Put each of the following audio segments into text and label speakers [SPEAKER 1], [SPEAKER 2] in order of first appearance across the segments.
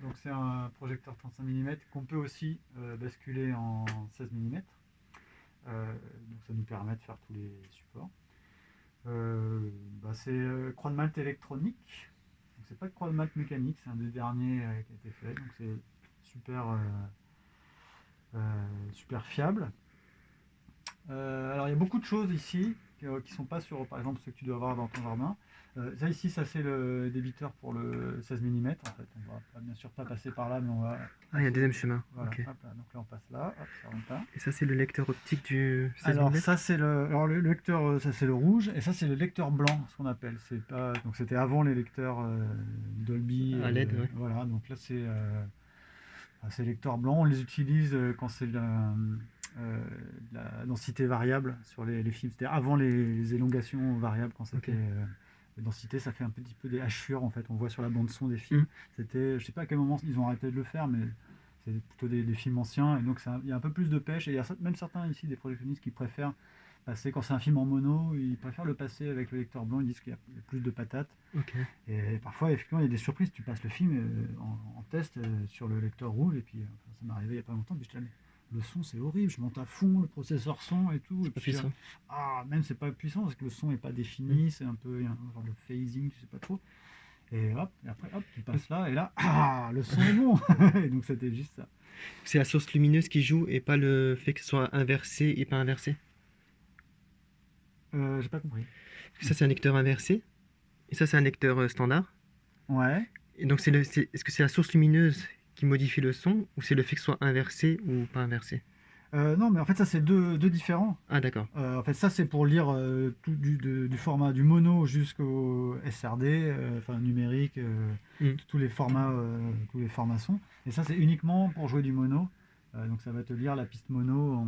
[SPEAKER 1] Donc c'est un projecteur 35 mm qu'on peut aussi basculer en 16 mm. Donc ça nous permet de faire tous les supports. C'est croix de malt électronique. Donc c'est pas de croix de malt mécanique, c'est un des derniers qui a été fait. Donc c'est super, super fiable. Alors il y a beaucoup de choses ici qui sont pas sur, par exemple, ce que tu dois avoir dans ton jardin. Ça ici, ça c'est le débiteur pour le 16 mm. En fait, on va bien sûr pas passer par là, mais on va.
[SPEAKER 2] Ah, il y a un deuxième chemin.
[SPEAKER 1] Voilà,
[SPEAKER 2] Ok.
[SPEAKER 1] hop là, donc là on passe là, hop, ça rentre là.
[SPEAKER 2] Et ça, c'est le lecteur optique du 16
[SPEAKER 1] Alors
[SPEAKER 2] mm.
[SPEAKER 1] ça c'est le lecteur, ça c'est le rouge, et ça c'est le lecteur blanc, ce qu'on appelle. C'est pas, donc c'était avant les lecteurs Dolby,
[SPEAKER 2] À LED, ouais.
[SPEAKER 1] voilà. Donc là c'est lecteur blanc. On les utilise quand c'est la densité variable sur les films. C'était avant les élongations variables, quand c'était la densité, ça fait un petit peu des hachures en fait. On voit sur la bande son des films. C'était, je sais pas à quel moment ils ont arrêté de le faire, mais c'est plutôt des films anciens, et donc il y a un peu plus de pêche. Et il y a même certains ici, des projectionnistes, qui préfèrent passer, quand c'est un film en mono, ils préfèrent le passer avec le lecteur blanc. Ils disent qu'il y a plus de patates.
[SPEAKER 2] Ok.
[SPEAKER 1] Et parfois, effectivement, il y a des surprises. Tu passes le film en test sur le lecteur rouge, et puis ça m'est arrivé il n'y a pas longtemps. Puis le son, c'est horrible. Je monte à fond le processeur son et tout. Et
[SPEAKER 2] C'est pas
[SPEAKER 1] puis,
[SPEAKER 2] puissant.
[SPEAKER 1] même c'est pas puissant parce que le son n'est pas défini. C'est un peu, il y a un genre de phasing, tu sais pas trop. Et hop, et après, hop, tu passes là, et là, le son est bon. Et donc, c'était juste ça.
[SPEAKER 2] C'est la source lumineuse qui joue et pas le fait que ce soit inversé et pas inversé.
[SPEAKER 1] J'ai pas compris.
[SPEAKER 2] Ça, c'est un lecteur inversé. Et ça, c'est un lecteur standard.
[SPEAKER 1] Ouais.
[SPEAKER 2] Et donc, est-ce que c'est la source lumineuse qui modifie le son ou c'est le fait que ce soit inversé ou pas inversé?
[SPEAKER 1] Non, mais en fait, ça, c'est deux différents.
[SPEAKER 2] Ah, d'accord.
[SPEAKER 1] En fait, ça, c'est pour lire tout du format du mono jusqu'au SRD, enfin numérique, tous les formats, tous les formats son. Et ça, c'est uniquement pour jouer du mono. Donc, ça va te lire la piste mono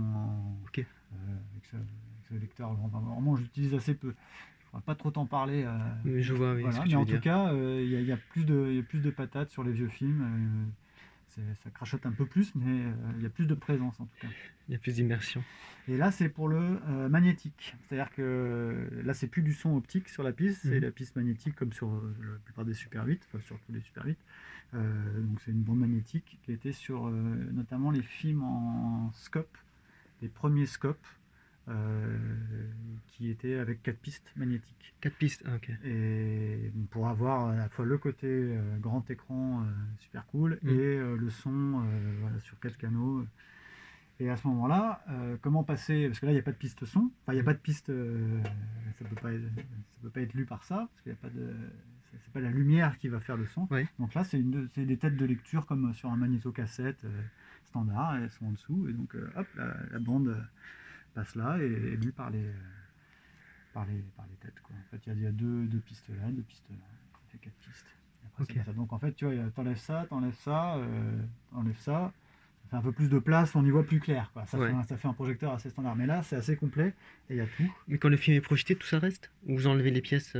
[SPEAKER 2] Ok.
[SPEAKER 1] avec ce lecteur. Enfin, vraiment, j'utilise assez peu. Je ne pourrais pas trop t'en parler.
[SPEAKER 2] Mais je vois, oui, ce
[SPEAKER 1] Voilà.
[SPEAKER 2] que
[SPEAKER 1] Mais
[SPEAKER 2] tu veux
[SPEAKER 1] en tout
[SPEAKER 2] dire.
[SPEAKER 1] cas, il y a plus de patates sur les vieux films. Ça crachote un peu plus, mais il y a plus de présence en tout cas.
[SPEAKER 2] Il y a plus d'immersion.
[SPEAKER 1] Et là, c'est pour le magnétique. C'est-à-dire que là, c'est plus du son optique sur la piste, c'est la piste magnétique comme sur la plupart des Super 8, enfin sur tous les Super 8. Donc c'est une bande magnétique qui était sur notamment les films en scope, les premiers scopes, qui étaient avec 4 pistes magnétiques.
[SPEAKER 2] 4 pistes, ah, ok.
[SPEAKER 1] Et pour avoir à la fois le côté grand écran super cool et le son voilà, sur 4 canaux. Et à ce moment-là, comment passer. Parce que là, il n'y a pas de piste son. Enfin, il n'y a pas de piste. Ça peut pas être lu par ça. Parce qu'il n'y a pas de. C'est pas la lumière qui va faire le son.
[SPEAKER 2] Ouais.
[SPEAKER 1] Donc là, c'est des têtes de lecture comme sur un magnétocassette standard. Elles sont en dessous. Et donc, hop, la bande passe là et est lue par les têtes. Quoi. En fait, il y a deux pistes là, deux pistes là. Ça fait 4 pistes. Et après,
[SPEAKER 2] Ok.
[SPEAKER 1] c'est ça. Donc en fait, tu vois, t'enlèves ça, t'enlèves ça, t'enlèves ça. Ça fait un peu plus de place, on y voit plus clair. Quoi.
[SPEAKER 2] Ouais.
[SPEAKER 1] Ça fait un projecteur assez standard. Mais là, c'est assez complet et il y a tout.
[SPEAKER 2] Mais quand le film est projeté, tout ça reste? Ou vous enlevez les pièces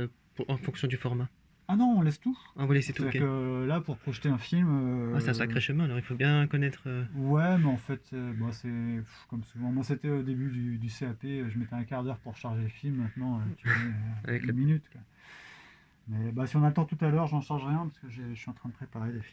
[SPEAKER 2] en fonction du format?
[SPEAKER 1] Ah non, on laisse tout.
[SPEAKER 2] Ah, vous laissez tout,
[SPEAKER 1] C'est-à-dire
[SPEAKER 2] ok.
[SPEAKER 1] que là, pour projeter un film.
[SPEAKER 2] Ah, c'est un sacré chemin, alors il faut bien connaître.
[SPEAKER 1] Ouais, mais en fait, c'est comme souvent. Moi, c'était au début du CAP, je mettais un quart d'heure pour charger le film. Maintenant, tu mets
[SPEAKER 2] Avec
[SPEAKER 1] une minute. Quoi. Mais si on a le temps tout à l'heure, j'en charge rien parce que je suis en train de préparer des films.